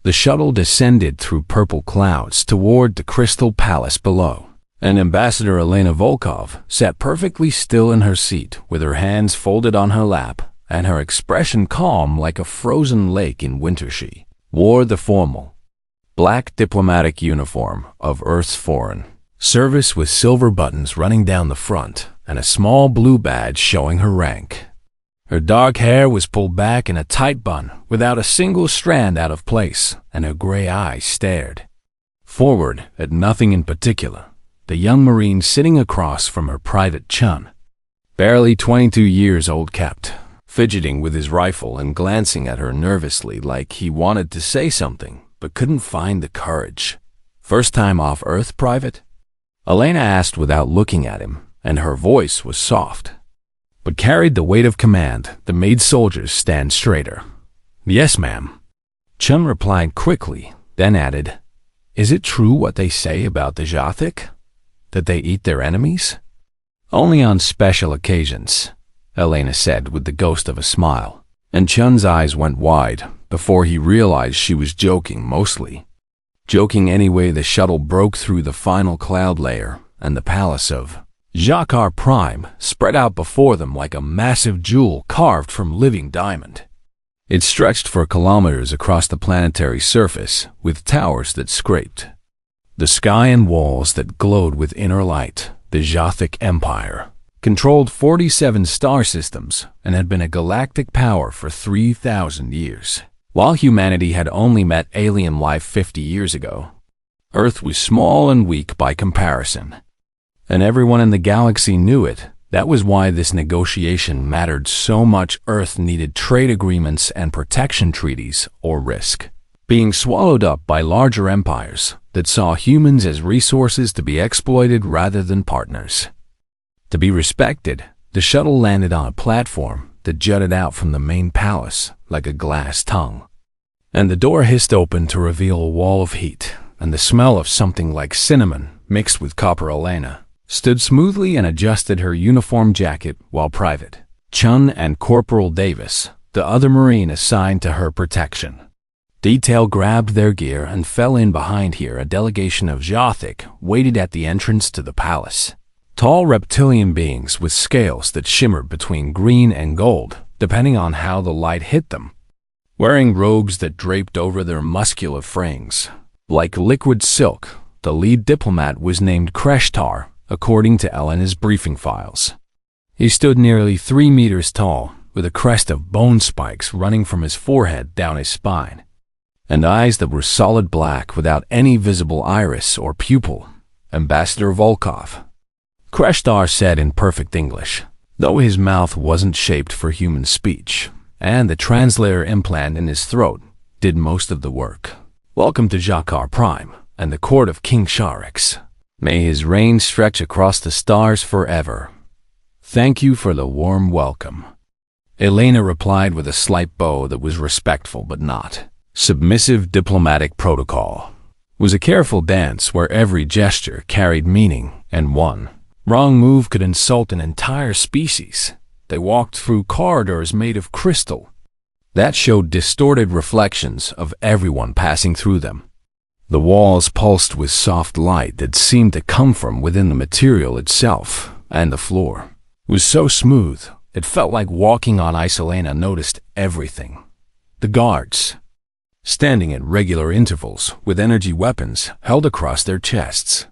The shuttle descended through purple clouds toward the Crystal Palace below, and Ambassador Elena Volkov sat perfectly still in her seat with her hands folded on her lap and her expression calm like a frozen lake in winter. She wore the formal, black diplomatic uniform of Earth's Foreign Service with silver buttons running down the front and a small blue badge showing her rank. Her dark hair was pulled back in a tight bun without a single strand out of place, and her gray eyes stared forward at nothing in particular. The young Marine sitting across from her Private Chun, barely 22 years old, kept fidgeting with his rifle and glancing at her nervously like he wanted to say something but couldn't find the courage. "First time off Earth, Private?" Elena asked without looking at him, and her voice was soft, but carried the weight of command that made soldiers stand straighter. "Yes, ma'am," Chun replied quickly, then added, "Is it true what they say about the Jothic? That they eat their enemies?" "Only on special occasions," Elena said with the ghost of a smile, and Chun's eyes went wide before he realized she was joking mostly. Joking anyway, the shuttle broke through the final cloud layer, and the palace of Jakar Prime spread out before them like a massive jewel carved from living diamond. It stretched for kilometers across the planetary surface, with towers that scraped the sky and walls that glowed with inner light. The Jothic Empire controlled 47 star systems and had been a galactic power for 3,000 years. While humanity had only met alien life 50 years ago, Earth was small and weak by comparison, and everyone in the galaxy knew it. That was why this negotiation mattered so much. Earth needed trade agreements and protection treaties, or risk being swallowed up by larger empires that saw humans as resources to be exploited rather than partners. To be respected, the shuttle landed on a platform that jutted out from the main palace like a glass tongue, and the door hissed open to reveal a wall of heat, and the smell of something like cinnamon mixed with copper. Elena stood smoothly and adjusted her uniform jacket while Private Chun and Corporal Davis, the other Marine assigned to her protection, detail, grabbed their gear and fell in behind. Here, a delegation of Jothic waited at the entrance to the palace. Tall reptilian beings with scales that shimmered between green and gold, depending on how the light hit them, wearing robes that draped over their muscular frames like liquid silk. The lead diplomat was named Kreshtar, according to Elena's briefing files. He stood nearly 3 meters tall, with a crest of bone spikes running from his forehead down his spine, and eyes that were solid black without any visible iris or pupil. "Ambassador Volkov," Kreshtar said in perfect English, though his mouth wasn't shaped for human speech, and the translator implant in his throat did most of the work. "Welcome to Jakar Prime and the court of King Sharix. May his reign stretch across the stars forever. Thank you for the warm welcome." Elena replied with a slight bow that was respectful but not submissive. Diplomatic protocol was a careful dance where every gesture carried meaning, and one wrong move could insult an entire species. They walked through corridors made of crystal that showed distorted reflections of everyone passing through them. The walls pulsed with soft light that seemed to come from within the material itself, and the floor was so smooth it felt like walking on ice. Elena noticed everything. The guards, standing at regular intervals with energy weapons held across their chests.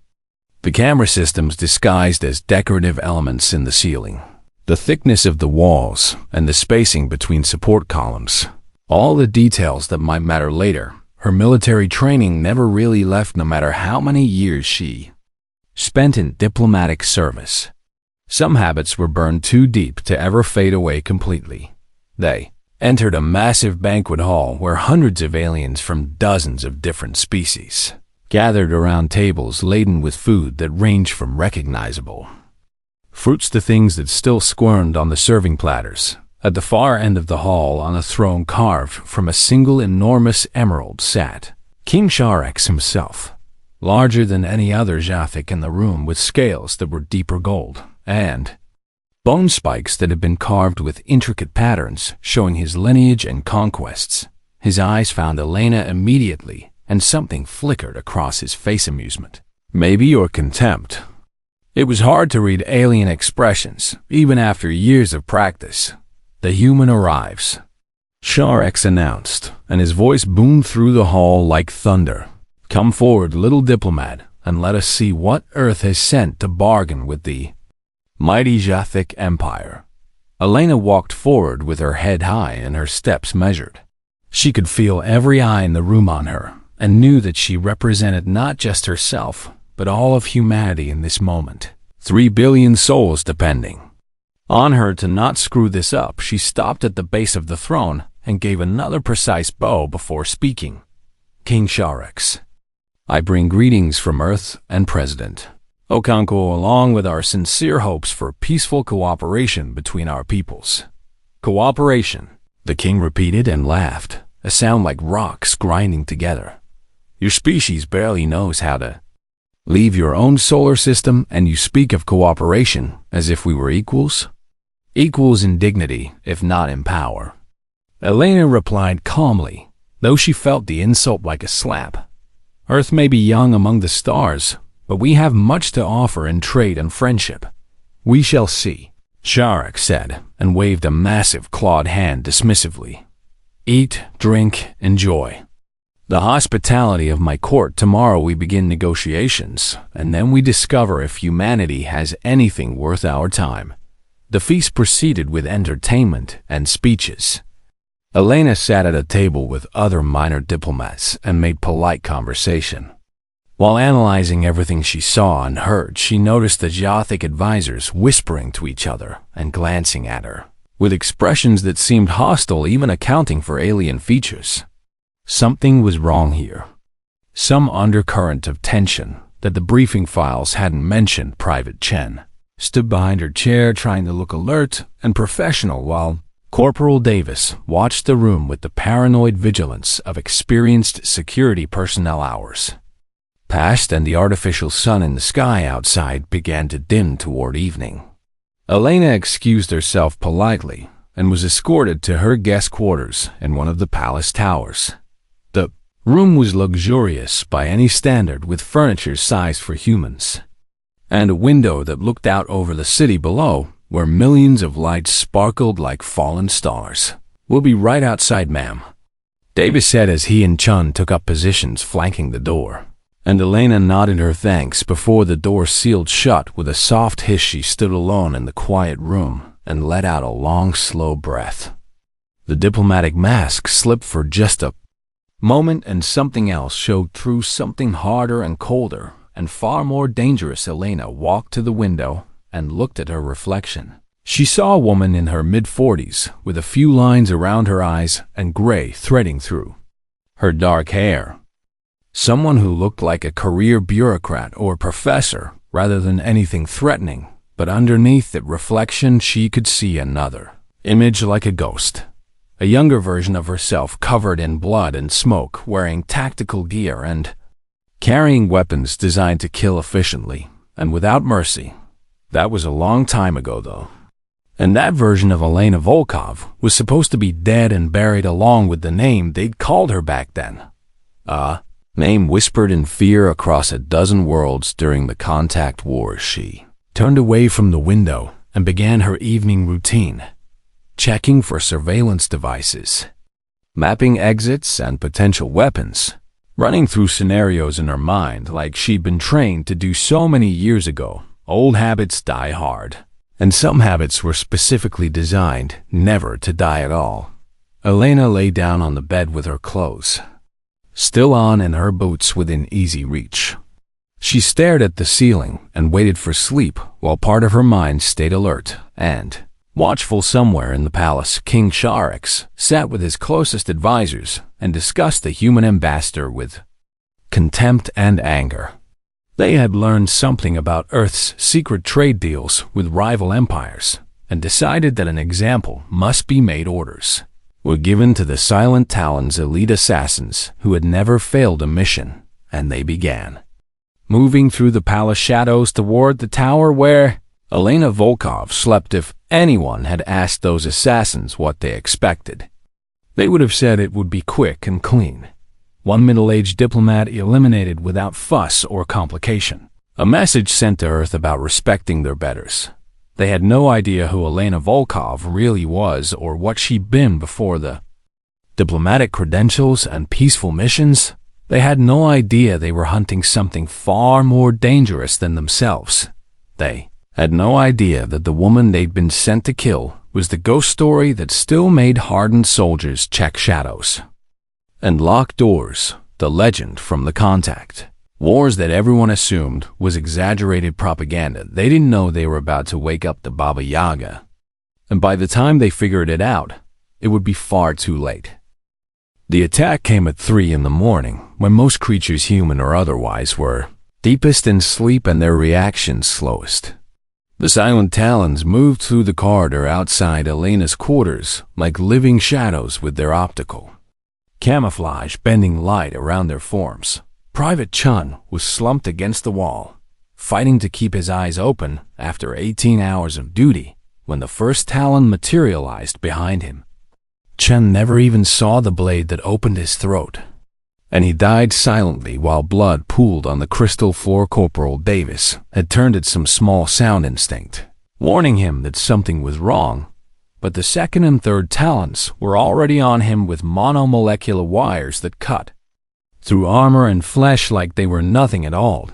The camera systems disguised as decorative elements in the ceiling. The thickness of the walls and the spacing between support columns. All the details that might matter later. Her military training never really left, no matter how many years she spent in diplomatic service. Some habits were burned too deep to ever fade away completely. They entered a massive banquet hall where hundreds of aliens from dozens of different species gathered around tables laden with food that ranged from recognizable fruits to things that still squirmed on the serving platters. At the far end of the hall, on a throne carved from a single enormous emerald, sat King Sharix himself, larger than any other Jothic in the room, with scales that were deeper gold and bone spikes that had been carved with intricate patterns showing his lineage and conquests. His eyes found Elena immediately, and something flickered across his face. Amusement. Maybe or contempt. It was hard to read alien expressions, even after years of practice. The human arrives, Sharex announced, and his voice boomed through the hall like thunder. Come forward, little diplomat, and let us see what Earth has sent to bargain with the mighty Galactic Empire. Elena walked forward with her head high and her steps measured. She could feel every eye in the room on her, and knew that she represented not just herself, but all of humanity in this moment. 3 billion souls depending on her to not screw this up. She stopped at the base of the throne and gave another precise bow before speaking. King Sharex, I bring greetings from Earth and President Okanko, along with our sincere hopes for peaceful cooperation between our peoples. Cooperation, the king repeated and laughed, a sound like rocks grinding together. Your species barely knows how to leave your own solar system, and you speak of cooperation as if we were equals? Equals in dignity, if not in power. Elena replied calmly, though she felt the insult like a slap. Earth may be young among the stars, but we have much to offer in trade and friendship. We shall see, Sharex said, and waved a massive clawed hand dismissively. Eat, drink, enjoy. The hospitality of my court. Tomorrow we begin negotiations, and then we discover if humanity has anything worth our time. The feast proceeded with entertainment and speeches. Elena sat at a table with other minor diplomats and made polite conversation. While analyzing everything she saw and heard, she noticed the Galactic advisors whispering to each other and glancing at her, with expressions that seemed hostile, even accounting for alien features. Something was wrong here. Some undercurrent of tension that the briefing files hadn't mentioned. Private Chen stood behind her chair trying to look alert and professional, while Corporal Davis watched the room with the paranoid vigilance of experienced security personnel. Hours passed, and the artificial sun in the sky outside began to dim toward evening. Elena excused herself politely and was escorted to her guest quarters in one of the palace towers. The room was luxurious by any standard, with furniture sized for humans, and a window that looked out over the city below, where millions of lights sparkled like fallen stars. We'll be right outside, ma'am, Davis said as he and Chun took up positions flanking the door, and Elena nodded her thanks before the door sealed shut with a soft hiss. She stood alone in the quiet room and let out a long, slow breath. The diplomatic mask slipped for just a moment, and something else showed through, something harder and colder and far more dangerous. Elena walked to the window and looked at her reflection. She saw a woman in her mid-40s with a few lines around her eyes and gray threading through her dark hair. Someone who looked like a career bureaucrat or professor rather than anything threatening, but underneath that reflection she could see another image, like a ghost. A younger version of herself, covered in blood and smoke, wearing tactical gear and carrying weapons designed to kill efficiently and without mercy. That was a long time ago, though. And that version of Elena Volkov was supposed to be dead and buried along with the name they'd called her back then. Name whispered in fear across a dozen worlds during the contact wars. She turned away from the window and began her evening routine, checking for surveillance devices, mapping exits and potential weapons, running through scenarios in her mind like she'd been trained to do so many years ago. Old habits die hard, and some habits were specifically designed never to die at all. Elena lay down on the bed with her clothes still on and her boots within easy reach. She stared at the ceiling and waited for sleep, while part of her mind stayed alert and watchful. Somewhere in the palace, King Sharex sat with his closest advisors and discussed the human ambassador with contempt and anger. They had learned something about Earth's secret trade deals with rival empires and decided that an example must be made. Orders were given to the Silent Talon's elite assassins who had never failed a mission, and they began moving through the palace shadows toward the tower where Elena Volkov slept. If anyone had asked those assassins what they expected, They would have said it would be quick and clean. One middle-aged diplomat eliminated without fuss or complication. A message sent to Earth about respecting their betters. They had no idea who Elena Volkov really was or what she'd been before the diplomatic credentials and peaceful missions. They had no idea they were hunting something far more dangerous than themselves. They had no idea that the woman they'd been sent to kill was the ghost story that still made hardened soldiers check shadows and lock doors, the legend from the Contact. Wars that everyone assumed was exaggerated propaganda. They didn't know they were about to wake up the Baba Yaga. And by the time they figured it out, it would be far too late. The attack came at 3 in the morning, when most creatures, human or otherwise, were deepest in sleep and their reactions slowest. The silent talons moved through the corridor outside Elena's quarters like living shadows with their optical camouflage bending light around their forms. Private Chun was slumped against the wall, fighting to keep his eyes open after 18 hours of duty when the first talon materialized behind him. Chun never even saw the blade that opened his throat, and he died silently while blood pooled on the crystal floor. Corporal Davis had turned at some small sound instinct, warning him that something was wrong, but the second and third talons were already on him with monomolecular wires that cut through armor and flesh like they were nothing at all.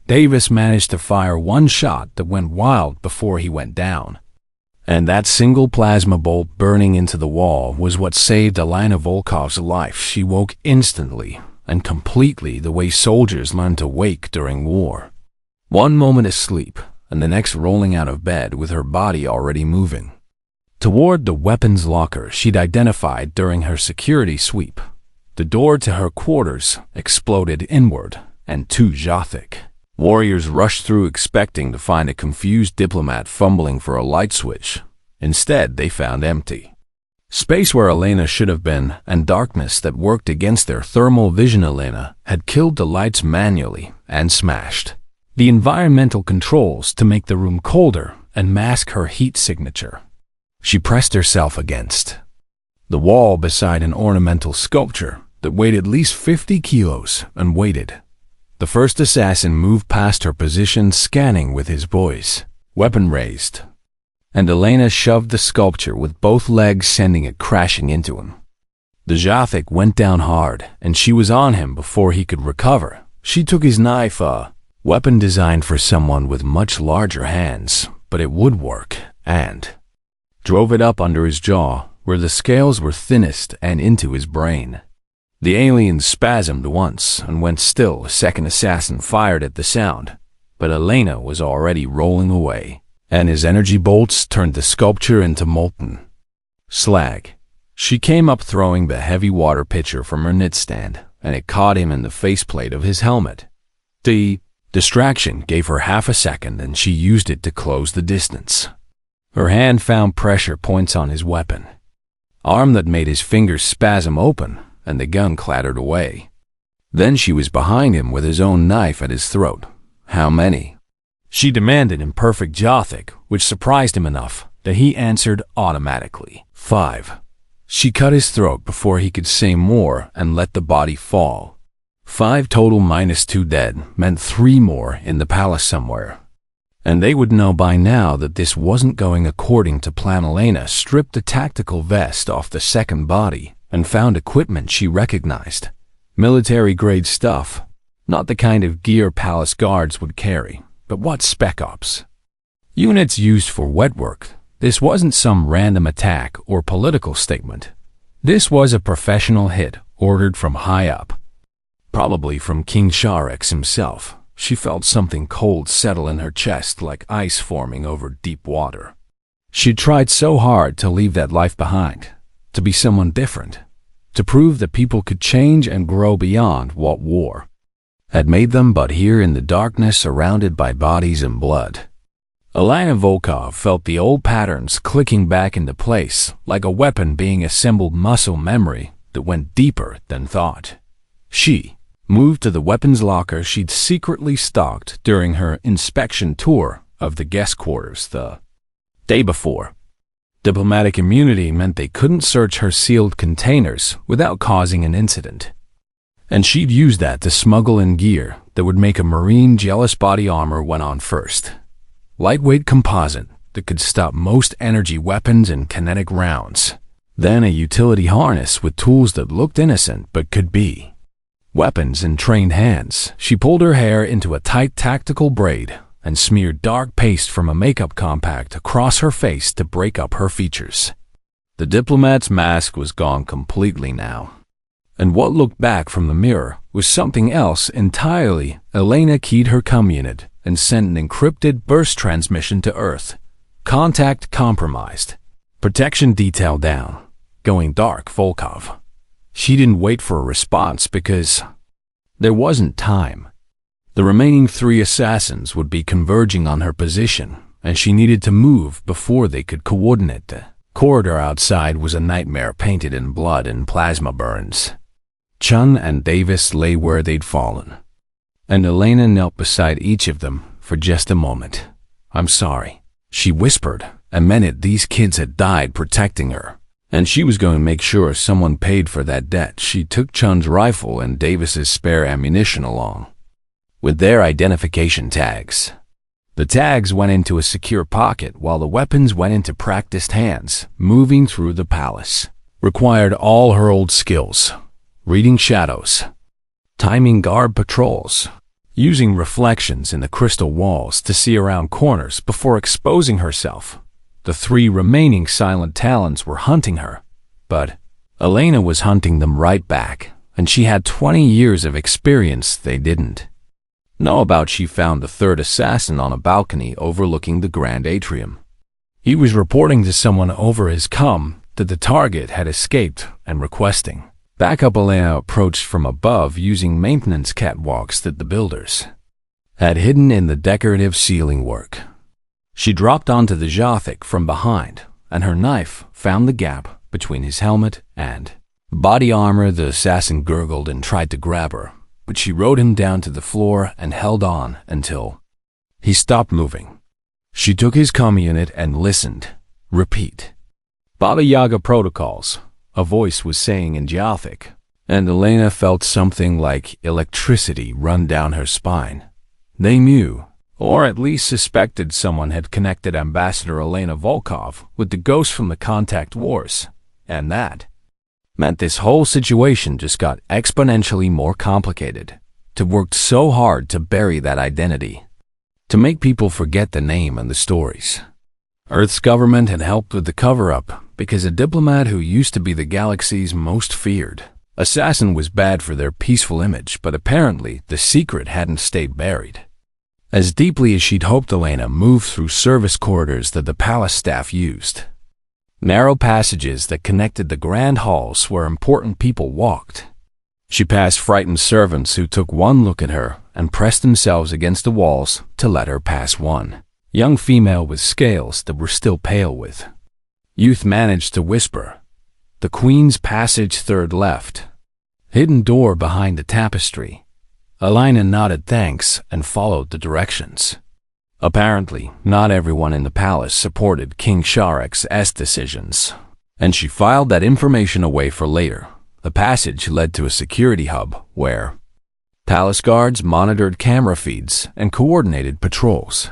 Davis managed to fire one shot that went wild before he went down. And that single plasma bolt burning into the wall was what saved Elena Volkov's life. She woke instantly and completely the way soldiers learn to wake during war. One moment asleep, and the next rolling out of bed with her body already moving toward the weapons locker she'd identified during her security sweep. The door to her quarters exploded inward, and 2 Jothic warriors rushed through expecting to find a confused diplomat fumbling for a light switch. Instead, they found empty space where Elena should have been, and darkness that worked against their thermal vision. Elena had killed the lights manually and smashed the environmental controls to make the room colder and mask her heat signature. She pressed herself against the wall beside an ornamental sculpture that weighed at least 50 kilos and waited. The first assassin moved past her position, scanning with his voice, weapon raised, and Elena shoved the sculpture with both legs, sending it crashing into him. The Jothic went down hard, and she was on him before he could recover. She took his knife, a weapon designed for someone with much larger hands, but it would work, and drove it up under his jaw, where the scales were thinnest, and into his brain. The alien spasmed once and went still. A second assassin fired at the sound, but Elena was already rolling away, and his energy bolts turned the sculpture into molten slag. She came up throwing the heavy water pitcher from her nightstand, and it caught him in the faceplate of his helmet. The distraction gave her half a second, and she used it to close the distance. Her hand found pressure points on his weapon, arm that made his fingers spasm open, and the gun clattered away. Then she was behind him with his own knife at his throat. How many? She demanded in perfect Jothic, which surprised him enough that he answered automatically. 5. She cut his throat before he could say more and let the body fall. 5 total minus 2 dead meant 3 more in the palace somewhere. And they would know by now that this wasn't going according to plan. Elena stripped the tactical vest off the second body and found equipment she recognized. Military-grade stuff. Not the kind of gear palace guards would carry, but what spec ops units used for wet work. This wasn't some random attack or political statement. This was a professional hit ordered from high up, probably from King Sharex himself. She felt something cold settle in her chest like ice forming over deep water. She'd tried so hard to leave that life behind, to be someone different, to prove that people could change and grow beyond what war had made them. But here in the darkness, surrounded by bodies and blood, Elena Volkov felt the old patterns clicking back into place, like a weapon being assembled. Muscle memory that went deeper than thought. She moved to the weapons locker she'd secretly stalked during her inspection tour of the guest quarters the day before. Diplomatic immunity meant they couldn't search her sealed containers without causing an incident. And she'd use that to smuggle in gear that would make a Marine jealous body armor went on first. Lightweight composite that could stop most energy weapons and kinetic rounds. Then a utility harness with tools that looked innocent but could be weapons in trained hands. She pulled her hair into a tight tactical braid and smeared dark paste from a makeup compact across her face to break up her features. The diplomat's mask was gone completely now. And what looked back from the mirror was something else entirely. Elena keyed her comm unit and sent an encrypted burst transmission to Earth. Contact compromised. Protection detail down. Going dark, Volkov. She didn't wait for a response because there wasn't time. The remaining 3 assassins would be converging on her position, and she needed to move before they could coordinate. The corridor outside was a nightmare painted in blood and plasma burns. Chun and Davis lay where they'd fallen, and Elena knelt beside each of them for just a moment. "I'm sorry," she whispered, and meant it. These kids had died protecting her, and she was going to make sure someone paid for that debt. She took Chun's rifle and Davis's spare ammunition along, with their identification tags. The tags went into a secure pocket while the weapons went into practiced hands. Moving through the palace required all her old skills: reading shadows, timing guard patrols, using reflections in the crystal walls to see around corners before exposing herself. The 3 remaining silent talons were hunting her, but Elena was hunting them right back, and she had 20 years of experience they didn't know about. She found the 3rd assassin on a balcony overlooking the grand atrium. He was reporting to someone over his comm that the target had escaped and requesting backup. Elena approached from above using maintenance catwalks that the builders had hidden in the decorative ceiling work. She dropped onto the Jothic from behind, and her knife found the gap between his helmet and body armor. The assassin gurgled and tried to grab her, but she rode him down to the floor and held on until he stopped moving. She took his comm unit and listened. "Repeat. Baba Yaga protocols," a voice was saying in Jothic, and Elena felt something like electricity run down her spine. They knew, or at least suspected, someone had connected Ambassador Elena Volkov with the ghost from the Contact Wars, and that meant this whole situation just got exponentially more complicated. To work so hard to bury that identity, to make people forget the name and the stories. Earth's government had helped with the cover-up because a diplomat who used to be the galaxy's most feared assassin was bad for their peaceful image, but apparently the secret hadn't stayed buried. As deeply as she'd hoped, Elena moved through service corridors that the palace staff used. Narrow passages that connected the grand halls where important people walked. She passed frightened servants who took one look at her and pressed themselves against the walls to let her pass. One young female with scales that were still pale with youth managed to whisper, "The Queen's Passage, 3rd left. Hidden door behind the tapestry." Elena nodded thanks and followed the directions. Apparently, not everyone in the palace supported King Sharek's decisions, and she filed that information away for later. The passage led to a security hub where palace guards monitored camera feeds and coordinated patrols.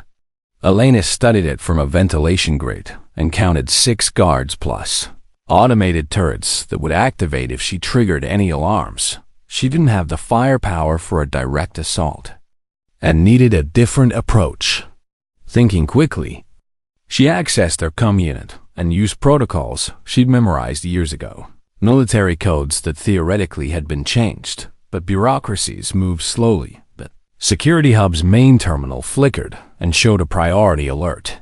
Elena studied it from a ventilation grate and counted 6 guards plus automated turrets that would activate if she triggered any alarms. She didn't have the firepower for a direct assault and needed a different approach. Thinking quickly, she accessed their comm unit and used protocols she'd memorized years ago. Military codes that theoretically had been changed, but bureaucracies moved slowly. The Security Hub's main terminal flickered and showed a priority alert.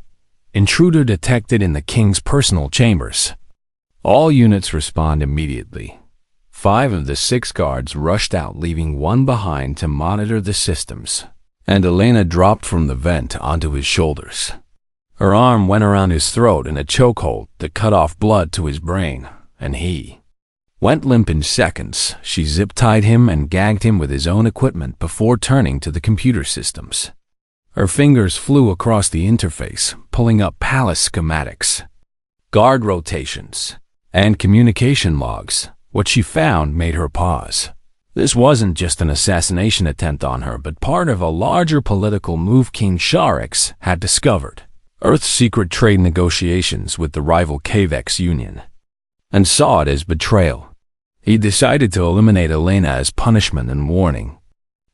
Intruder detected in the king's personal chambers. All units respond immediately. 5 of the 6 guards rushed out, leaving 1 behind to monitor the systems, and Elena dropped from the vent onto his shoulders. Her arm went around his throat in a chokehold that cut off blood to his brain, and he went limp in seconds. She zip-tied him and gagged him with his own equipment before turning to the computer systems. Her fingers flew across the interface, pulling up palace schematics. guard rotations, and communication logs. What she found made her pause. This wasn't just an assassination attempt on her, but part of a larger political move King Sharix had discovered. Earth's secret trade negotiations with the rival Cavex Union, and saw it as betrayal. He decided to eliminate Elena as punishment and warning,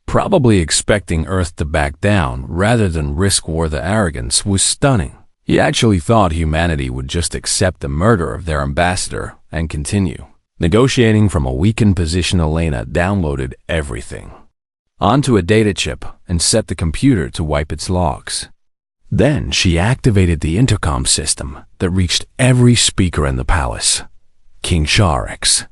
probably expecting Earth to back down rather than risk war. The arrogance was stunning. He actually thought humanity would just accept the murder of their ambassador and continue negotiating from a weakened position. Elena downloaded everything onto a data chip and set the computer to wipe its logs. Then she activated the intercom system that reached every speaker in the palace. King Sharix.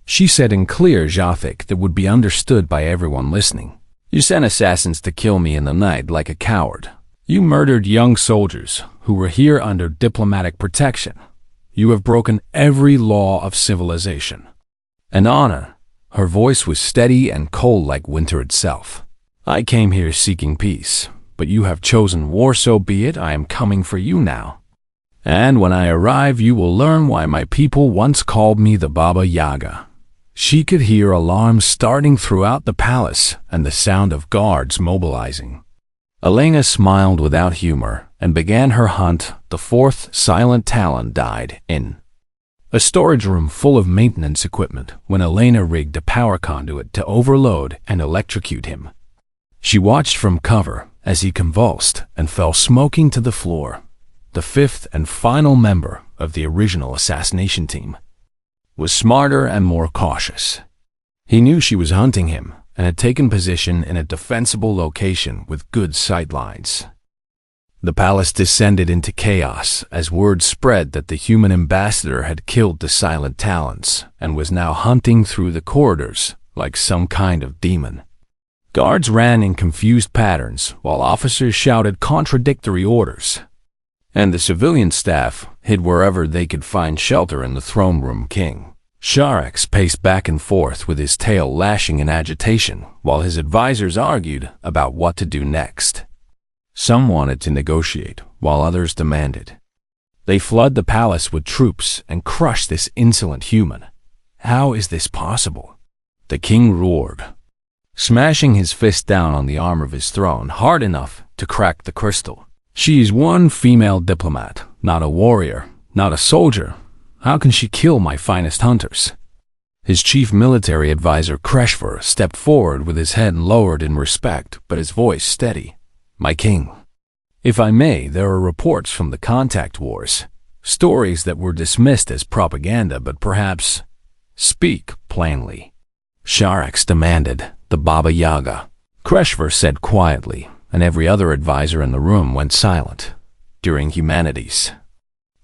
She said in clear Jothic that would be understood by everyone listening. You sent assassins to kill me in the night like a coward. You murdered young soldiers who were here under diplomatic protection. You have broken every law of civilization and honor. Her voice was steady and cold like winter itself. I came here seeking peace, but you have chosen war. So be it. I am coming for you now. And when I arrive, you will learn why my people once called me the Baba Yaga. She could hear alarms starting throughout the palace and the sound of guards mobilizing. Elena smiled without humor and began her hunt. The fourth silent Talon died in a storage room full of maintenance equipment when Elena rigged a power conduit to overload and electrocute him. She watched from cover as he convulsed and fell smoking to the floor. The fifth and final member of the original assassination team was smarter and more cautious. He knew she was hunting him and had taken position in a defensible location with good sightlines. The palace descended into chaos as word spread that the human ambassador had killed the silent Talons and was now hunting through the corridors like some kind of demon. Guards ran in confused patterns while officers shouted contradictory orders, and the civilian staff hid wherever they could find shelter in the throne room. King Sharix paced back and forth with his tail lashing in agitation while his advisors argued about what to do next. Some wanted to negotiate while others demanded they flood the palace with troops and crush this insolent human. How is this possible? The king roared, smashing his fist down on the arm of his throne hard enough to crack the crystal. She is one female diplomat, not a warrior, not a soldier. How can she kill my finest hunters? His chief military advisor Kreshver stepped forward with his head lowered in respect, but his voice steady. My king, if I may, there are reports from the contact wars, stories that were dismissed as propaganda, but perhaps speak plainly. Sharix demanded. The Baba Yaga, Kreshver said quietly, and every other advisor in the room went silent. During humanity's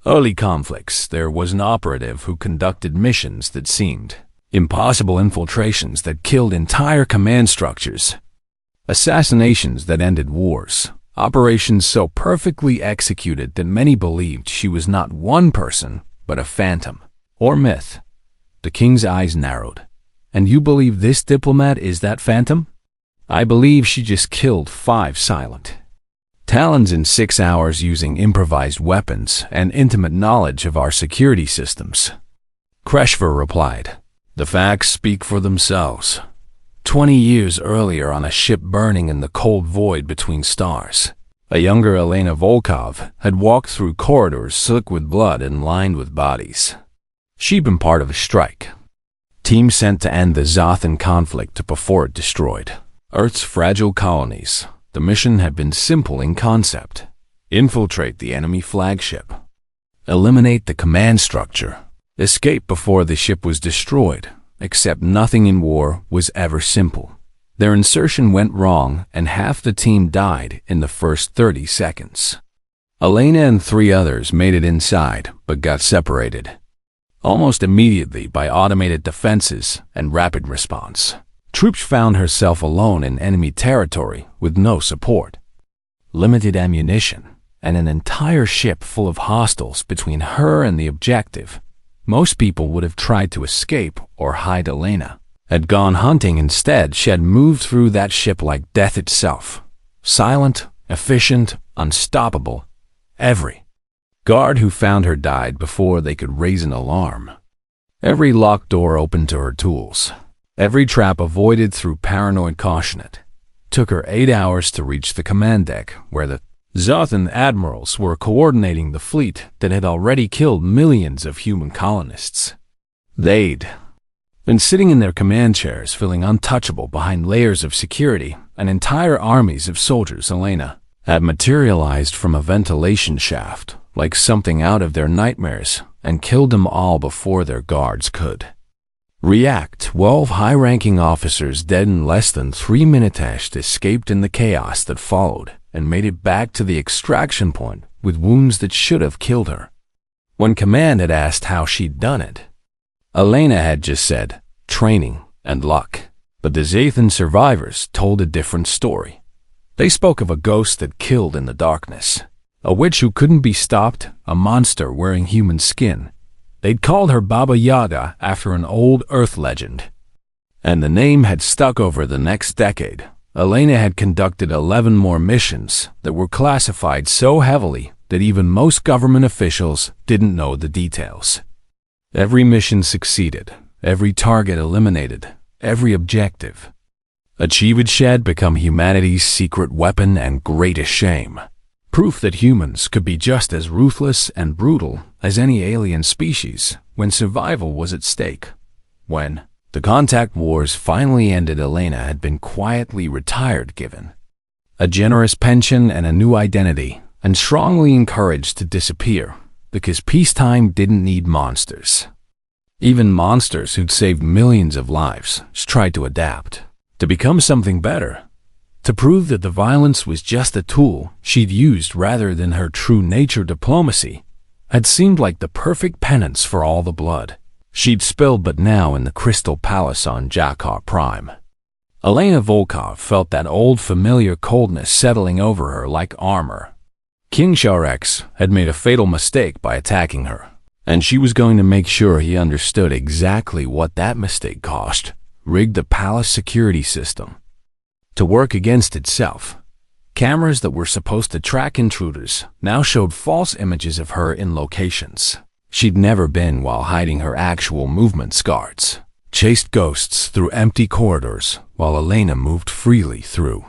early conflicts, there was an operative who conducted missions that seemed impossible, infiltrations that killed entire command structures, assassinations that ended wars, operations so perfectly executed that many believed she was not one person, but a phantom or myth. The king's eyes narrowed. And you believe this diplomat is that phantom? I believe she just killed 5 silent Talons in 6 hours using improvised weapons and intimate knowledge of our security systems. Kreshver replied, the facts speak for themselves. 20 years earlier, on a ship burning in the cold void between stars, a younger Elena Volkov had walked through corridors slick with blood and lined with bodies. She'd been part of a strike team sent to end the Zothan conflict before it destroyed Earth's fragile colonies. The mission had been simple in concept: infiltrate the enemy flagship, eliminate the command structure, escape before the ship was destroyed. Except nothing in war was ever simple. Their insertion went wrong and half the team died in the first 30 seconds. Elena and 3 others made it inside but got separated almost immediately by automated defenses and rapid response. Troops found herself alone in enemy territory with no support, limited ammunition, and an entire ship full of hostiles between her and the objective. Most people would have tried to escape or hide. Elena had gone hunting instead. She had moved through that ship like death itself, silent, efficient, unstoppable. Every guard who found her died before they could raise an alarm. Every locked door opened to her tools. Every trap avoided through paranoid caution. It took her 8 hours to reach the command deck, where the Zothan admirals were coordinating the fleet that had already killed millions of human colonists. They'd been sitting in their command chairs, feeling untouchable behind layers of security, and entire armies of soldiers. Elena had materialized from a ventilation shaft, like something out of their nightmares, and killed them all before their guards could react. 12 high-ranking officers dead in less than 3 minutes escaped in the chaos that followed and made it back to the extraction point with wounds that should have killed her. When command had asked how she'd done it, Elena had just said training and luck. But the Zathan survivors told a different story. They spoke of a ghost that killed in the darkness, a witch who couldn't be stopped, a monster wearing human skin. They'd called her Baba Yaga after an old Earth legend, and the name had stuck over the next decade. Elena had conducted 11 more missions that were classified so heavily that even most government officials didn't know the details. Every mission succeeded, every target eliminated, every objective achieved had become humanity's secret weapon and greatest shame. Proof that humans could be just as ruthless and brutal as any alien species when survival was at stake. When the contact wars finally ended, Elena had been quietly retired, given a generous pension and a new identity, and strongly encouraged to disappear, because peacetime didn't need monsters. Even monsters who'd saved millions of lives tried to adapt, to become something better, to prove that the violence was just a tool she'd used rather than her true nature. Diplomacy had seemed like the perfect penance for all the blood she'd spilled. But now, in the Crystal Palace on Jakar Prime, Elena Volkov felt that old familiar coldness settling over her like armor. King Sharex had made a fatal mistake by attacking her, and she was going to make sure he understood exactly what that mistake cost. Rigged the palace security system to work against itself. Cameras that were supposed to track intruders now showed false images of her in locations she'd never been, while hiding her actual movements. Guards chased ghosts through empty corridors while Elena moved freely through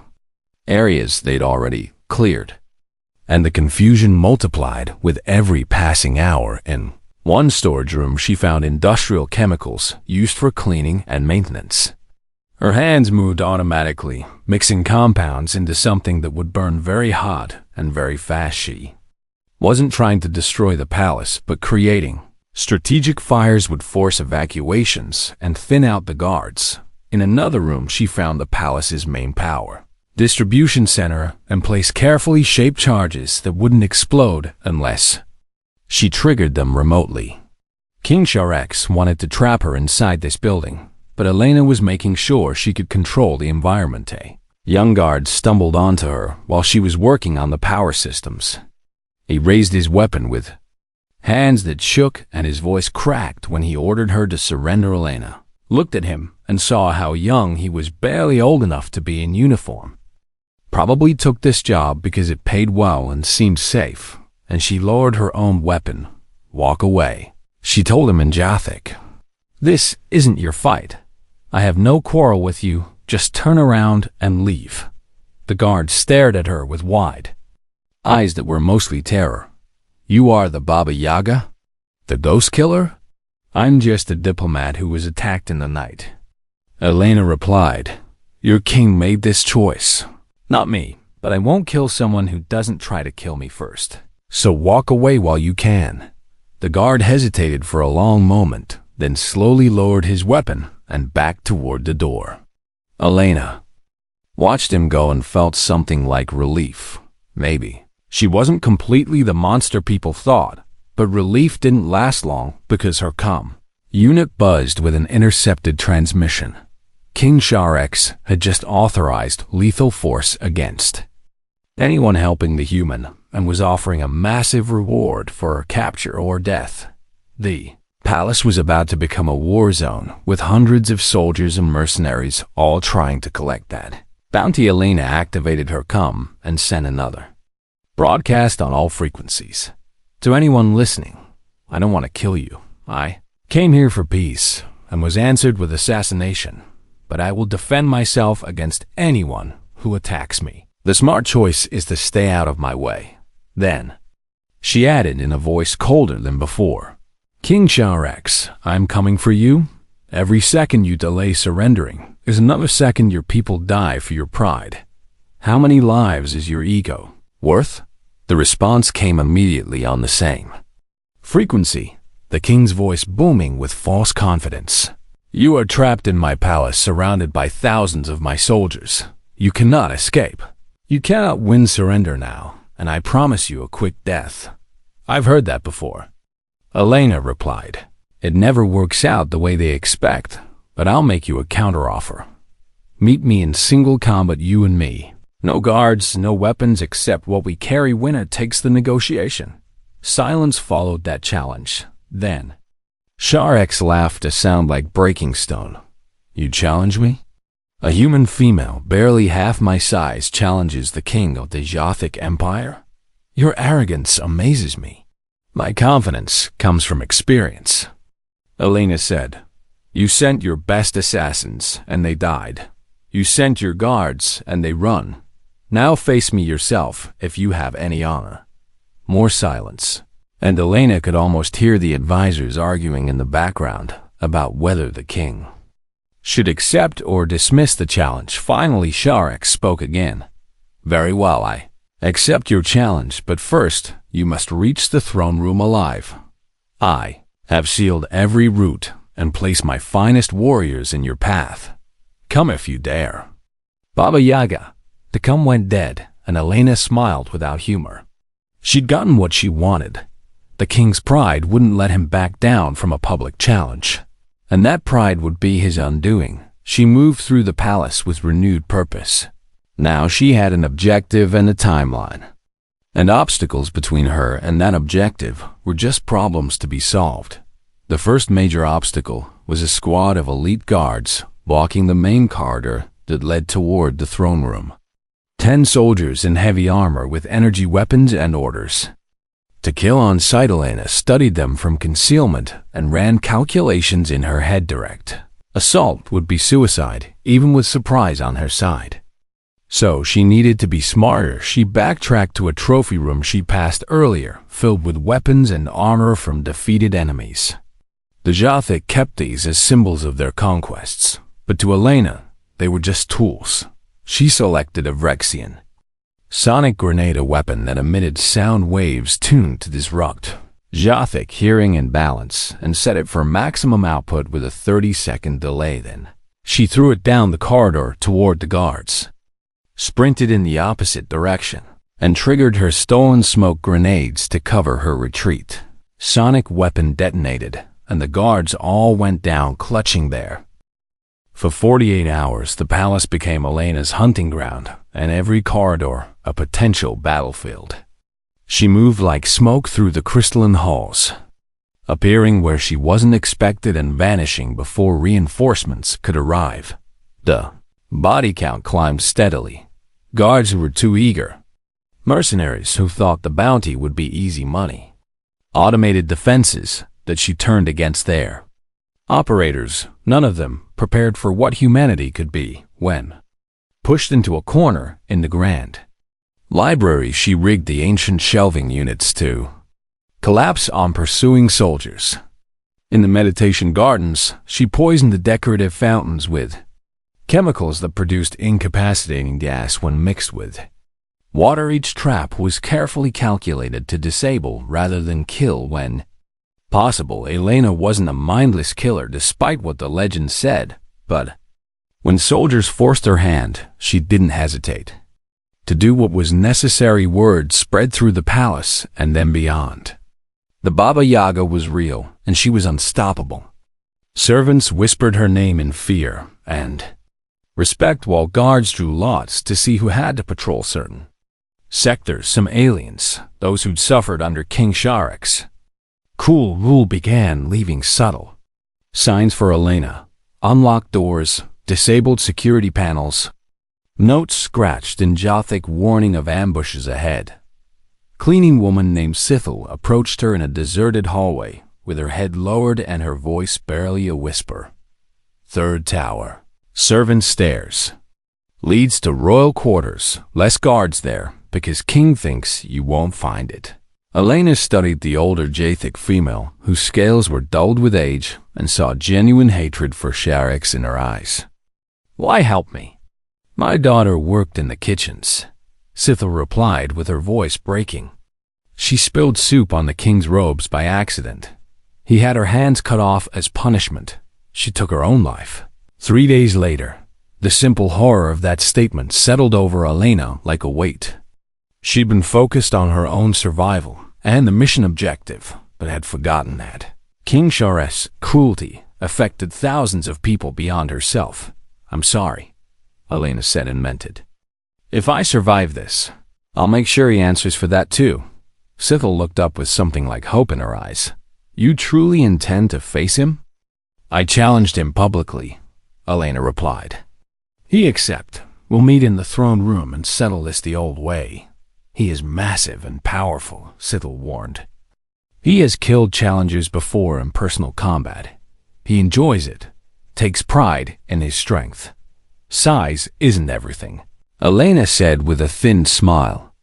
areas they'd already cleared, and the confusion multiplied with every passing hour. In one storage room, she found industrial chemicals used for cleaning and maintenance. Her hands moved automatically, mixing compounds into something that would burn very hot and very fast. She wasn't trying to destroy the palace, but creating strategic fires would force evacuations and thin out the guards. In another room, she found the palace's main power distribution center and placed carefully shaped charges that wouldn't explode unless she triggered them remotely. King Sharex wanted to trap her inside this building, but Elena was making sure she could control the environment. A young guard stumbled onto her while she was working on the power systems. He raised his weapon with hands that shook, and his voice cracked when he ordered her to surrender. Elena looked at him and saw how young he was, barely old enough to be in uniform. Probably took this job because it paid well and seemed safe, and she lowered her own weapon. Walk away, she told him in Jathic. This isn't your fight. I have no quarrel with you. Just turn around and leave. The guard stared at her with wide eyes that were mostly terror. You are the Baba Yaga? The ghost killer? I'm just a diplomat who was attacked in the night. Elena replied, Your king made this choice. Not me, but I won't kill someone who doesn't try to kill me first. So walk away while you can. The guard hesitated for a long moment, then slowly lowered his weapon and backed toward the door. Elena watched him go and felt something like relief. Maybe she wasn't completely the monster people thought, but relief didn't last long because her comm unit buzzed with an intercepted transmission. King Sharex had just authorized lethal force against anyone helping the human, and was offering a massive reward for her capture or death. The palace was about to become a war zone, with hundreds of soldiers and mercenaries all trying to collect that bounty. Elena activated her comm and sent another broadcast on all frequencies. To anyone listening, I don't want to kill you. I came here for peace and was answered with assassination, but I will defend myself against anyone who attacks me. The smart choice is to stay out of my way. Then, she added in a voice colder than before, King Sharex, I'm coming for you. Every second you delay surrendering is another second your people die for your pride. How many lives is your ego worth? The response came immediately on the same frequency, the king's voice booming with false confidence. You are trapped in my palace surrounded by thousands of my soldiers. You cannot escape. You cannot win surrender now, and I promise you a quick death. I've heard that before. Elena replied, It never works out the way they expect, but I'll make you a counteroffer. Meet me in single combat, you and me. No guards, no weapons except what we carry. Winner takes the negotiation. Silence followed that challenge. Then, Sharex laughed a sound like breaking stone. You challenge me? A human female, barely half my size, challenges the king of the Yothic Empire? Your arrogance amazes me. My confidence comes from experience. Elena said, You sent your best assassins, and they died. You sent your guards, and they run. Now face me yourself, if you have any honor. More silence, and Elena could almost hear the advisors arguing in the background about whether the king should accept or dismiss the challenge. Finally, Sharex spoke again. Very well, I accept your challenge, but first, you must reach the throne room alive. I have sealed every route and placed my finest warriors in your path. Come if you dare. Baba Yaga. The cum went dead, and Elena smiled without humor. She'd gotten what she wanted. The king's pride wouldn't let him back down from a public challenge, and that pride would be his undoing. She moved through the palace with renewed purpose. Now she had an objective and a timeline, and obstacles between her and that objective were just problems to be solved. The first major obstacle was a squad of elite guards blocking the main corridor that led toward the throne room. 10 soldiers in heavy armor with energy weapons and orders to kill on sight. Elena studied them from concealment and ran calculations in her head. Direct assault would be suicide, even with surprise on her side. So she needed to be smarter. She backtracked to a trophy room she passed earlier, filled with weapons and armor from defeated enemies. The Yothic kept these as symbols of their conquests, but to Elena, they were just tools. She selected a Vrexian sonic grenade, a weapon that emitted sound waves tuned to disrupt Yothic hearing and balance, and set it for maximum output with a 30-second delay. Then she threw it down the corridor toward the guards, sprinted in the opposite direction, and triggered her stolen smoke grenades to cover her retreat. Sonic weapon detonated, and the guards all went down clutching there. For 48 hours, the palace became Elena's hunting ground, and every corridor a potential battlefield. She moved like smoke through the crystalline halls, appearing where she wasn't expected and vanishing before reinforcements could arrive. The body count climbed steadily. Guards who were too eager, mercenaries who thought the bounty would be easy money, automated defenses that she turned against their operators, none of them prepared for what humanity could be when pushed into a corner in the grand library. She rigged the ancient shelving units to collapse on pursuing soldiers. In the meditation gardens, she poisoned the decorative fountains with chemicals that produced incapacitating gas when mixed with water. Each trap was carefully calculated to disable rather than kill when possible. Elena wasn't a mindless killer despite what the legend said, but when soldiers forced her hand, she didn't hesitate to do what was necessary. Word spread through the palace and then beyond. The Baba Yaga was real, and she was unstoppable. Servants whispered her name in fear and respect, while guards drew lots to see who had to patrol certain sectors. Some aliens, those who'd suffered under King Sharex. Cool rule began leaving subtle signs for Elena. Unlocked doors, disabled security panels, notes scratched in Yothic warning of ambushes ahead. cleaning woman named Sithel approached her in a deserted hallway, with her head lowered and her voice barely a whisper. Third tower. Servant stairs. Leads to royal quarters. Less guards there, because King thinks you won't find it. Elena studied the older Jathic female, whose scales were dulled with age, and saw genuine hatred for Sharex in her eyes. Why help me? My daughter worked in the kitchens, Sithel replied with her voice breaking. She spilled soup on the king's robes by accident. He had her hands cut off as punishment. She took her own life. 3 days later, the simple horror of that statement settled over Elena like a weight. She'd been focused on her own survival and the mission objective, but had forgotten that King Share's cruelty affected thousands of people beyond herself. I'm sorry, Elena said and meant it. If I survive this, I'll make sure he answers for that too. Sithel looked up with something like hope in her eyes. You truly intend to face him? I challenged him publicly, Elena replied. He accept. We'll meet in the throne room and settle this the old way. He is massive and powerful, Sithel warned. He has killed challengers before in personal combat. He enjoys it, takes pride in his strength. Size isn't everything, Elena said with a thin smile.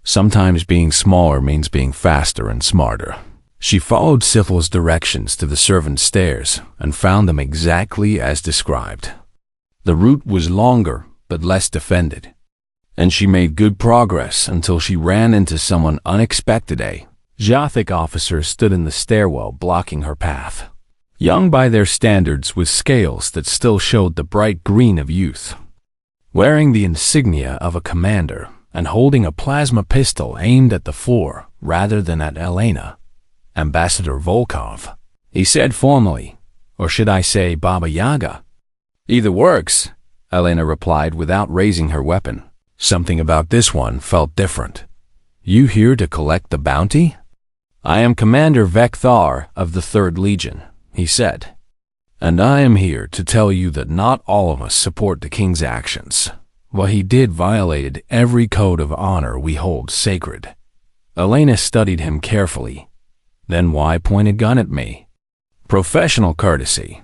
Sometimes being smaller means being faster and smarter. She followed Sithel's directions to the servant stairs and found them exactly as described. The route was longer but less defended, and she made good progress until she ran into someone unexpected. A Jathic officer stood in the stairwell blocking her path. Young by their standards with scales that still showed the bright green of youth. Wearing the insignia of a commander and holding a plasma pistol aimed at the floor rather than at Elena. Ambassador Volkov, he said formally, or should I say Baba Yaga? Either works, Elena replied without raising her weapon. Something about this one felt different. You here to collect the bounty? I am Commander Vekthar of the 3rd Legion, he said. And I am here to tell you that not all of us support the king's actions. What he did violated every code of honor we hold sacred. Elena studied him carefully. Then why point a gun at me? Professional courtesy,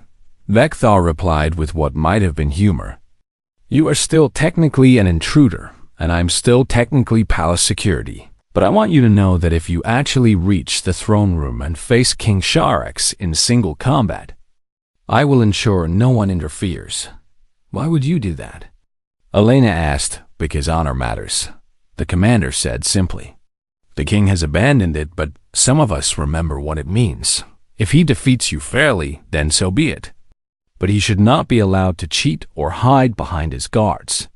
Vekthar replied with what might have been humor. You are still technically an intruder, and I'm still technically palace security. But I want you to know that if you actually reach the throne room and face King Sharex in single combat, I will ensure no one interferes. Why would you do that? Elena asked, because honor matters. The commander said simply. The king has abandoned it, but some of us remember what it means. If he defeats you fairly, then so be it. But he should not be allowed to cheat or hide behind his guards.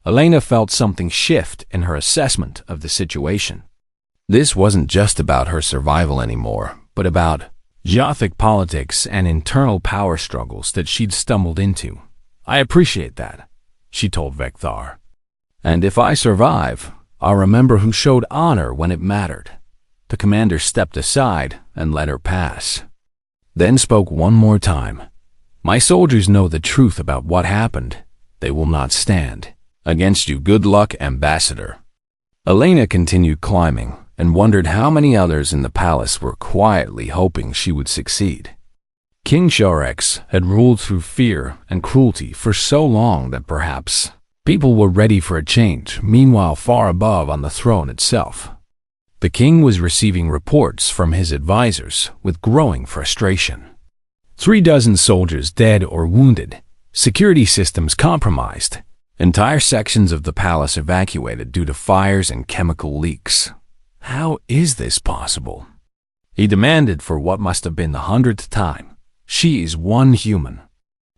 Elena felt something shift in her assessment of the situation. This wasn't just about her survival anymore, but about Jathic politics and internal power struggles that she'd stumbled into. I appreciate that, she told Vekthar. And if I survive, I'll remember who showed honor when it mattered. The commander stepped aside and let her pass. Then spoke one more time. My soldiers know the truth about what happened. They will not stand. Against you, good luck, Ambassador. Elena continued climbing and wondered how many others in the palace were quietly hoping she would succeed. King Sharex had ruled through fear and cruelty for so long that perhaps people were ready for a change, meanwhile far above on the throne itself. The king was receiving reports from his advisors with growing frustration. 36 soldiers dead or wounded, security systems compromised, entire sections of the palace evacuated due to fires and chemical leaks. How is this possible? He demanded for what must have been the 100th time. She is one human,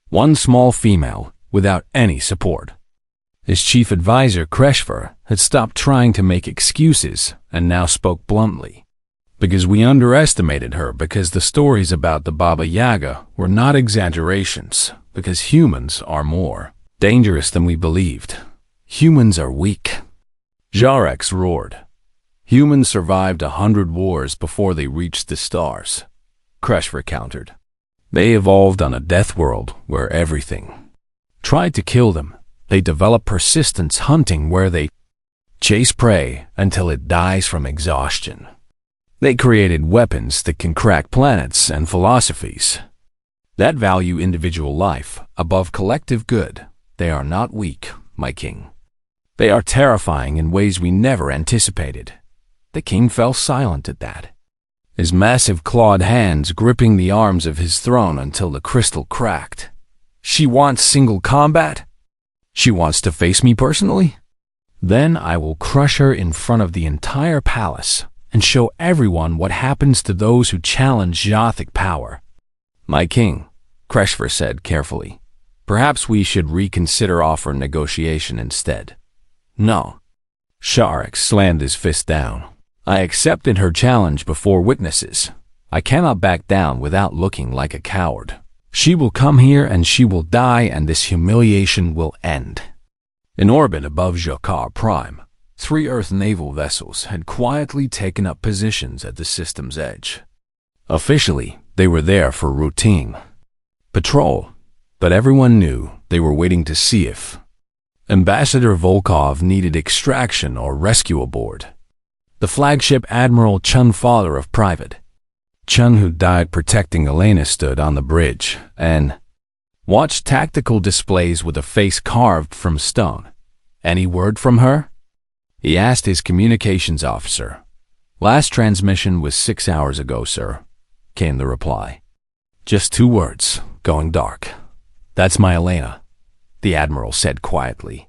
one small female without any support. His chief advisor, Kreshvar, had stopped trying to make excuses and now spoke bluntly. Because we underestimated her, because the stories about the Baba Yaga were not exaggerations, because humans are more dangerous than we believed. Humans are weak. Sharex roared. Humans survived 100 wars before they reached the stars, Kreshvar countered. They evolved on a death world where everything tried to kill them. They developed persistence hunting where they chase prey until it dies from exhaustion. They created weapons that can crack planets and philosophies that value individual life above collective good. They are not weak, my king. They are terrifying in ways we never anticipated. The king fell silent at that, his massive clawed hands gripping the arms of his throne until the crystal cracked. She wants single combat? She wants to face me personally? Then I will crush her in front of the entire palace and show everyone what happens to those who challenge Jothic power. My king, Kreshver said carefully, perhaps we should reconsider offer negotiation instead. No. Sharek slammed his fist down. I accepted her challenge before witnesses. I cannot back down without looking like a coward. She will come here and she will die, and this humiliation will end. In orbit above Jakar Prime, 3 Earth naval vessels had quietly taken up positions at the system's edge. Officially, they were there for routine patrol, but everyone knew they were waiting to see if Ambassador Volkov needed extraction or rescue aboard. The flagship Admiral Chun, father of Private Chun, who died protecting Elena, stood on the bridge and watched tactical displays with a face carved from stone. Any word from her? He asked his communications officer. Last transmission was 6 hours ago, sir, came the reply. Just 2 words, going dark. That's my Elena, the Admiral said quietly.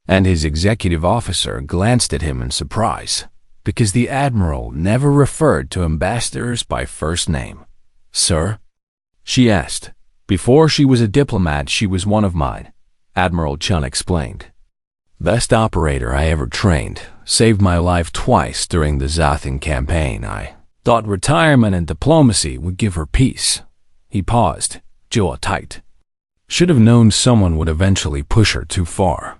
And his executive officer glanced at him in surprise, because the Admiral never referred to ambassadors by first name. Sir? She asked. Before she was a diplomat, she was one of mine, Admiral Chun explained. Best operator I ever trained, saved my life twice during the Zothan campaign. I thought retirement and diplomacy would give her peace. He paused, jaw tight. Should have known someone would eventually push her too far.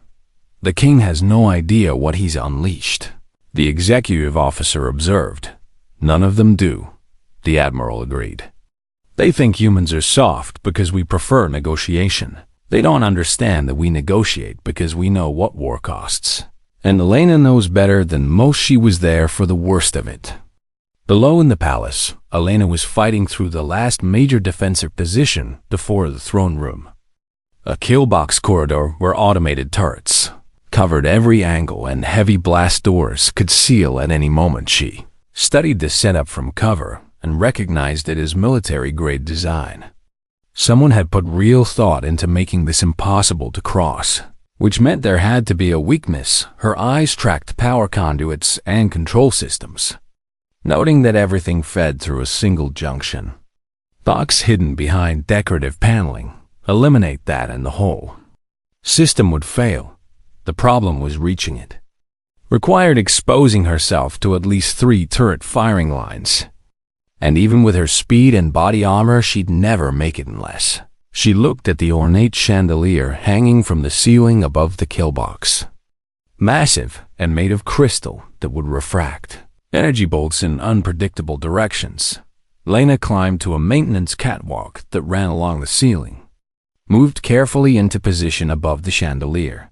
The king has no idea what he's unleashed, the executive officer observed. None of them do, the Admiral agreed. They think humans are soft because we prefer negotiation. They don't understand that we negotiate because we know what war costs. And Elena knows better than most. She was there for the worst of it. Below in the palace, Elena was fighting through the last major defensive position before the throne room. A killbox corridor where automated turrets covered every angle and heavy blast doors could seal at any moment. She studied the setup from cover and recognized it as military-grade design. Someone had put real thought into making this impossible to cross, which meant there had to be a weakness. Her eyes tracked power conduits and control systems, noting that everything fed through a single junction. Box hidden behind decorative paneling. Eliminate that and the whole system would fail. The problem was reaching it. Required exposing herself to at least 3 turret firing lines. And even with her speed and body armor, she'd never make it unless she looked at the ornate chandelier hanging from the ceiling above the killbox. Massive and made of crystal that would refract energy bolts in unpredictable directions. Lena climbed to a maintenance catwalk that ran along the ceiling, moved carefully into position above the chandelier,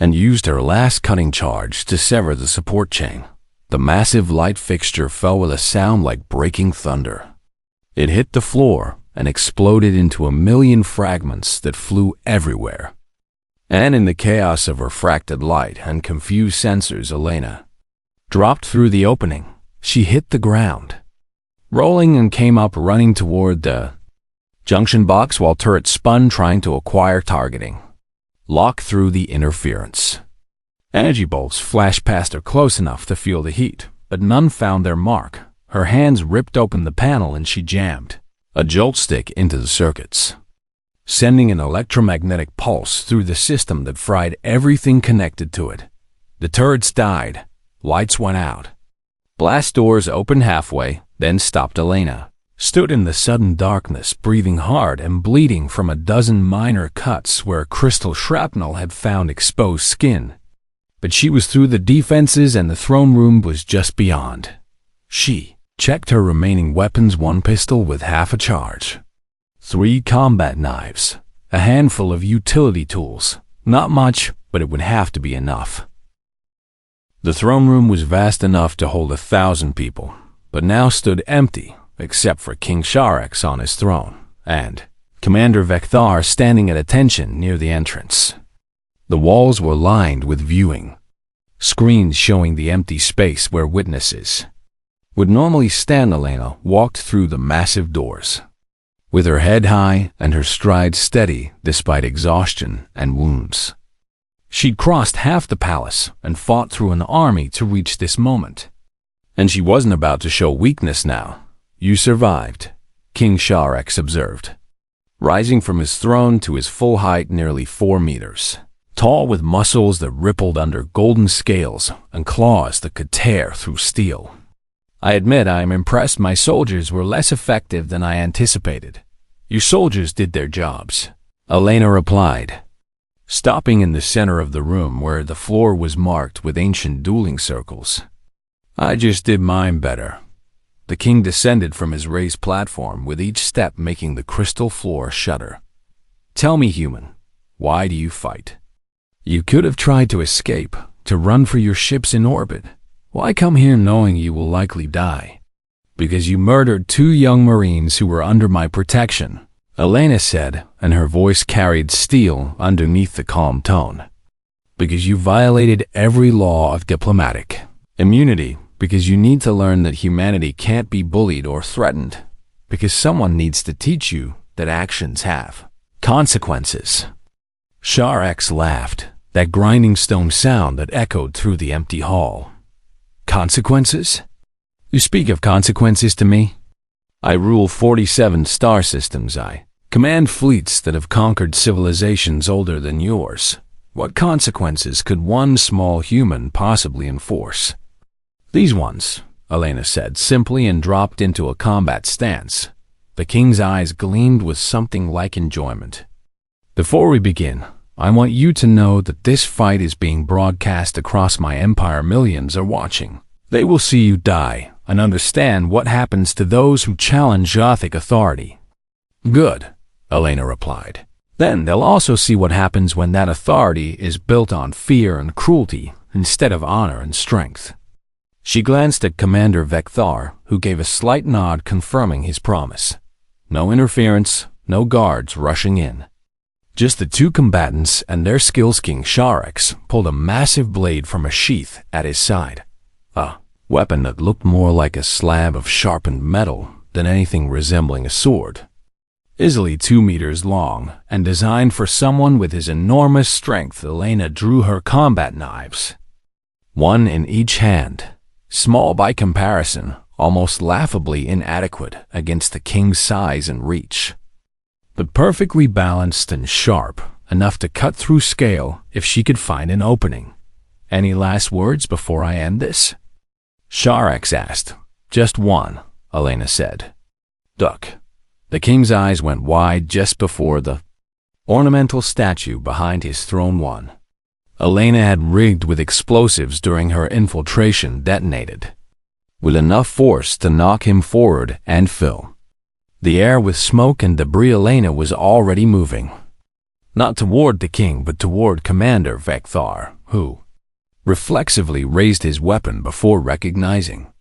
and used her last cutting charge to sever the support chain. The massive light fixture fell with a sound like breaking thunder. It hit the floor and exploded into a million fragments that flew everywhere. And in the chaos of refracted light and confused sensors, Elena dropped through the opening. She hit the ground, rolling, and came up running toward the junction box while turrets spun trying to acquire targeting lock through the interference. Energy bolts flashed past her close enough to feel the heat, but none found their mark. Her hands ripped open the panel and she jammed a jolt stick into the circuits, sending an electromagnetic pulse through the system that fried everything connected to it. The turrets died. Lights went out. Blast doors opened halfway, then stopped. Elena stood in the sudden darkness, breathing hard and bleeding from a dozen minor cuts where crystal shrapnel had found exposed skin. But she was through the defenses and the throne room was just beyond. She checked her remaining weapons: 1 pistol with half a charge, 3 combat knives, a handful of utility tools. Not much, but it would have to be enough. The throne room was vast enough to hold 1,000 people, but now stood empty except for King Sharex on his throne and Commander Vecthar standing at attention near the entrance. The walls were lined with viewing screens showing the empty space where witnesses would normally stand. Elena walked through the massive doors, with her head high and her stride steady despite exhaustion and wounds. She'd crossed half the palace and fought through an army to reach this moment. And she wasn't about to show weakness now. "You survived," King Sharex observed, rising from his throne to his full height, nearly 4 meters, tall with muscles that rippled under golden scales and claws that could tear through steel. "I admit I am impressed my soldiers were less effective than I anticipated." "Your soldiers did their jobs," Elena replied, stopping in the center of the room where the floor was marked with ancient dueling circles. "I just did mine better." The king descended from his raised platform, with each step making the crystal floor shudder. "Tell me, human, why do you fight? You could have tried to escape, to run for your ships in orbit. Why come here knowing you will likely die?" "Because you murdered 2 young Marines who were under my protection," Elena said, and her voice carried steel underneath the calm tone. "Because you violated every law of diplomatic immunity. Because you need to learn that humanity can't be bullied or threatened. Because someone needs to teach you that actions have consequences." Sharex laughed, that grinding stone sound that echoed through the empty hall. "Consequences? You speak of consequences to me? I rule 47 star systems. I command fleets that have conquered civilizations older than yours. What consequences could one small human possibly enforce?" "These ones," Elena said simply, and dropped into a combat stance. The king's eyes gleamed with something like enjoyment. "Before we begin, I want you to know that this fight is being broadcast across my empire. Millions are watching. They will see you die and understand what happens to those who challenge Gothic authority." "Good," Elena replied. "Then they'll also see what happens when that authority is built on fear and cruelty instead of honor and strength." She glanced at Commander Vecthar, who gave a slight nod confirming his promise. No interference, no guards rushing in. Just the 2 combatants and their skills. King Sharex pulled a massive blade from a sheath at his side, a weapon that looked more like a slab of sharpened metal than anything resembling a sword. Easily 2 meters long and designed for someone with his enormous strength, Elena drew her combat knives, one in each hand. Small by comparison, almost laughably inadequate against the king's size and reach, but perfectly balanced and sharp, enough to cut through scale if she could find an opening. "Any last words before I end this?" Sharex asked. "Just one," Elena said. "Duck." The king's eyes went wide just before the ornamental statue behind his throne won. Elena had rigged with explosives during her infiltration detonated, with enough force to knock him forward and fill the air with smoke and debris. Elena was already moving, not toward the king but toward Commander Vecthar, who reflexively raised his weapon before recognizing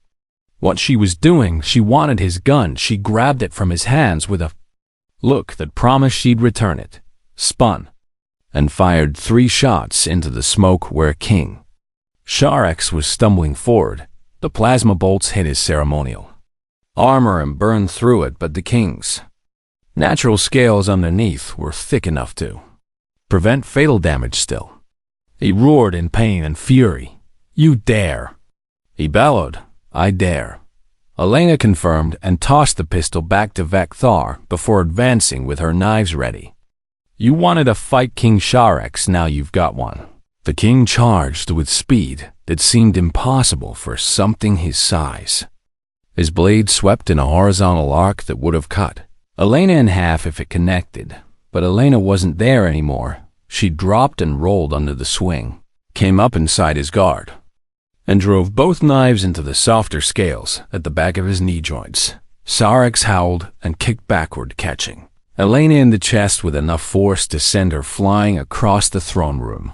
what she was doing. She wanted his gun. She grabbed it from his hands with a look that promised she'd return it, spun, and fired 3 shots into the smoke where King Sharex was stumbling forward. The plasma bolts hit his ceremonial armor and burned through it, but the king's natural scales underneath were thick enough to prevent fatal damage still. He roared in pain and fury. "You dare!" He bellowed. "I dare," Elena confirmed and tossed the pistol back to Vecthar before advancing with her knives ready. "You wanted to fight King Sharex, now you've got one." The king charged with speed that seemed impossible for something his size. His blade swept in a horizontal arc that would have cut Elena in half if it connected, but Elena wasn't there anymore. She dropped and rolled under the swing, came up inside his guard, and drove both knives into the softer scales at the back of his knee joints. Sharex howled and kicked backward, catching Elena in the chest with enough force to send her flying across the throne room.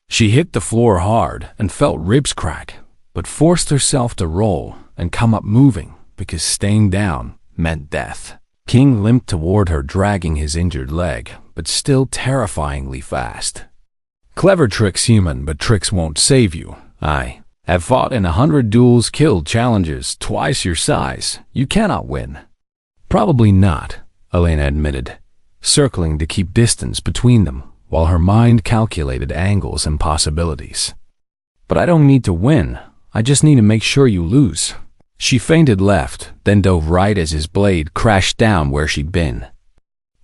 She hit the floor hard and felt ribs crack, but forced herself to roll and come up moving because staying down meant death. King limped toward her, dragging his injured leg, but still terrifyingly fast. Clever tricks, human, but tricks won't save you. I have fought in 100 duels, killed challengers twice your size. You cannot win. Probably not, Elena admitted, circling to keep distance between them while her mind calculated angles and possibilities. But I don't need to win. I just need to make sure you lose. She feinted left, then dove right as his blade crashed down where she'd been.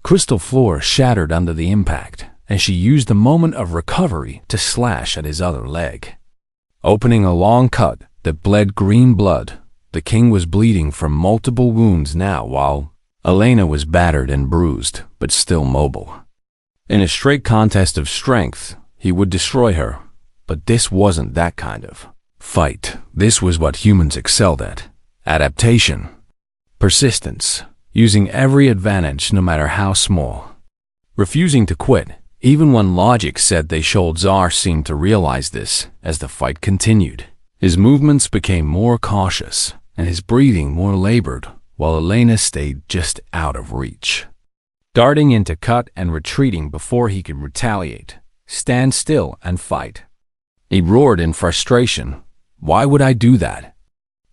Crystal floor shattered under the impact, and she used the moment of recovery to slash at his other leg, opening a long cut that bled green blood. The king was bleeding from multiple wounds now, while Elena was battered and bruised, but still mobile. In a straight contest of strength, he would destroy her, but this wasn't that kind of fight. This was what humans excelled at: adaptation, persistence, using every advantage no matter how small, refusing to quit. Even when logic said they should, Tsar seemed to realize this as the fight continued. His movements became more cautious and his breathing more labored, while Elena stayed just out of reach, darting into cut and retreating before he could retaliate. Stand still and fight. He roared in frustration. Why would I do that?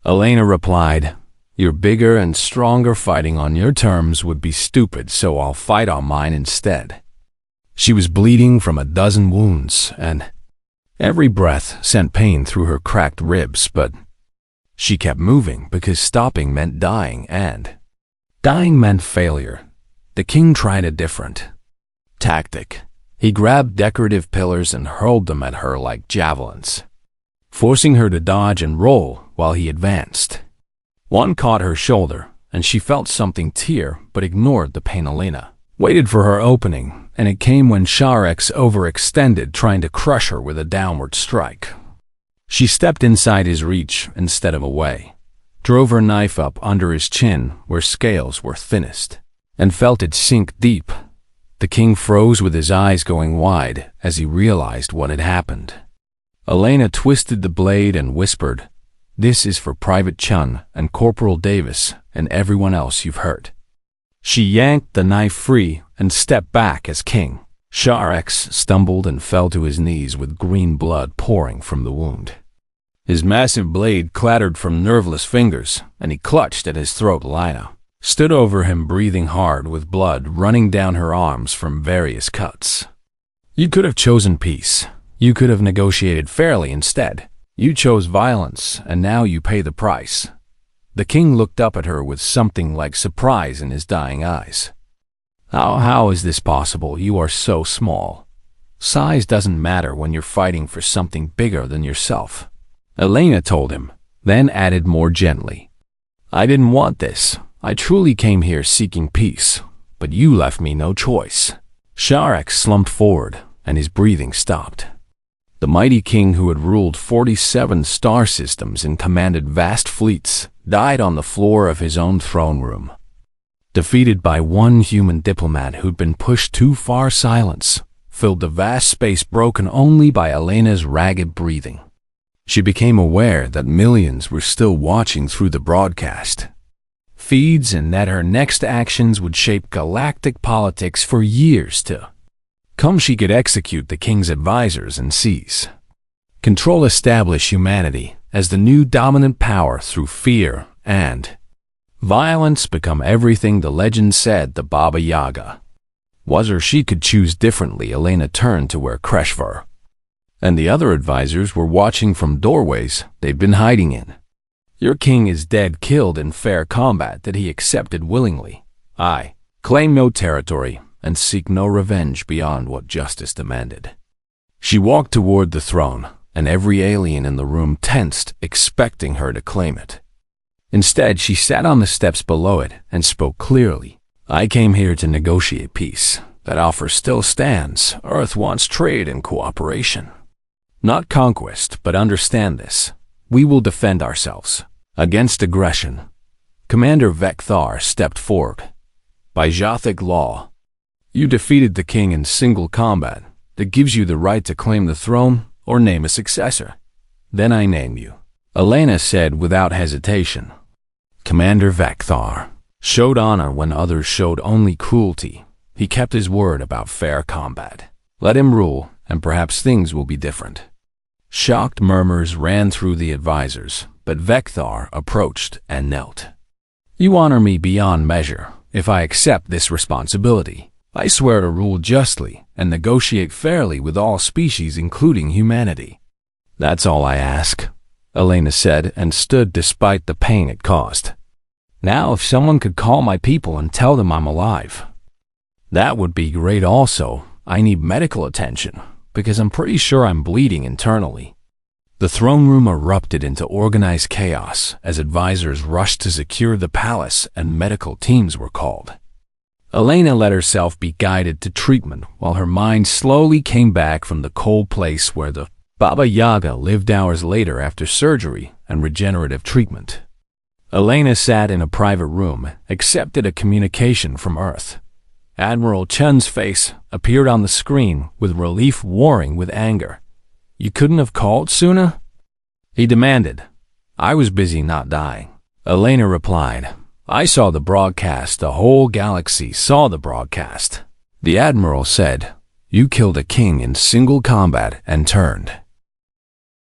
Elena replied, you're bigger and stronger. Fighting on your terms would be stupid, so I'll fight on mine instead. She was bleeding from a dozen wounds, and every breath sent pain through her cracked ribs, but she kept moving because stopping meant dying, and dying meant failure. The king tried a different tactic. He grabbed decorative pillars and hurled them at her like javelins, forcing her to dodge and roll while he advanced. One caught her shoulder, and she felt something tear but ignored the pain. Elena waited for her opening, and it came when Sharex overextended, trying to crush her with a downward strike. She stepped inside his reach instead of away, drove her knife up under his chin where scales were thinnest, and felt it sink deep. The king froze with his eyes going wide as he realized what had happened. Elena twisted the blade and whispered, this is for Private Chun and Corporal Davis and everyone else you've hurt. She yanked the knife free and stepped back as King Sharex stumbled and fell to his knees with green blood pouring from the wound. His massive blade clattered from nerveless fingers, and he clutched at his throat. Elena stood over him, breathing hard with blood running down her arms from various cuts. You could have chosen peace. You could have negotiated fairly instead. You chose violence, and now you pay the price. The king looked up at her with something like surprise in his dying eyes. How is this possible? You are so small. Size doesn't matter when you're fighting for something bigger than yourself, Elena told him, then added more gently, I didn't want this. I truly came here seeking peace, but you left me no choice. Sharex slumped forward, and his breathing stopped. The mighty king who had ruled 47 star systems and commanded vast fleets died on the floor of his own throne room, defeated by one human diplomat who'd been pushed too far. Silence filled the vast space, broken only by Elena's ragged breathing. She became aware that millions were still watching through the broadcast feeds, and that her next actions would shape galactic politics for years to come. She could execute the king's advisors and seize control, establish humanity as the new dominant power through fear and violence, become everything the legend said the Baba Yaga was, or she could choose differently. Elena turned to where Kreshvar and the other advisors were watching from doorways they'd been hiding in. Your king is dead, killed in fair combat that he accepted willingly. I claim no territory and seek no revenge beyond what justice demanded. She walked toward the throne, and every alien in the room tensed, expecting her to claim it. Instead, she sat on the steps below it and spoke clearly. I came here to negotiate peace. That offer still stands. Earth wants trade and cooperation, not conquest, but understand this. We will defend ourselves against aggression. Commander Vekthar stepped forward. By Jothic law, you defeated the king in single combat. that gives you the right to claim the throne or name a successor. Then I name you," Elena said without hesitation. Commander Vecthar showed honor when others showed only cruelty. He kept his word about fair combat. Let him rule, and perhaps things will be different. Shocked murmurs ran through the advisors, but Vecthar approached and knelt. "You honor me beyond measure. If I accept this responsibility, I swear to rule justly and negotiate fairly with all species, including humanity." "That's all I ask," Elena said, and stood despite the pain it caused. "Now if someone could call my people and tell them I'm alive." "That would be great also. I need medical attention, because I'm pretty sure I'm bleeding internally." The throne room erupted into organized chaos as advisors rushed to secure the palace and medical teams were called. Elena let herself be guided to treatment while her mind slowly came back from the cold place where the Baba Yaga lived hours later after surgery and regenerative treatment. Elena sat in a private room, accepted a communication from Earth. Admiral Chun's face appeared on the screen with relief warring with anger. "You couldn't have called sooner?" he demanded. "I was busy not dying," Elena replied. "I saw the broadcast. The whole galaxy saw the broadcast." The Admiral said, "You killed a king in single combat and turned.